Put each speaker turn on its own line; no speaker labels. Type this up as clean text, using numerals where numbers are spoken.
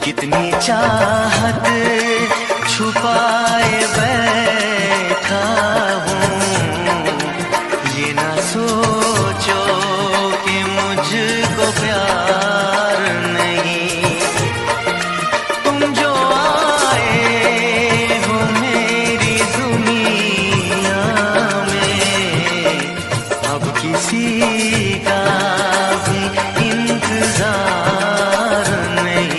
कितनी चाहत छुपाए बैठा हूँ। ये ना सोचो कि मुझको प्यार नहीं। तुम जो आए हो मेरी दुनिया में, अब किसी का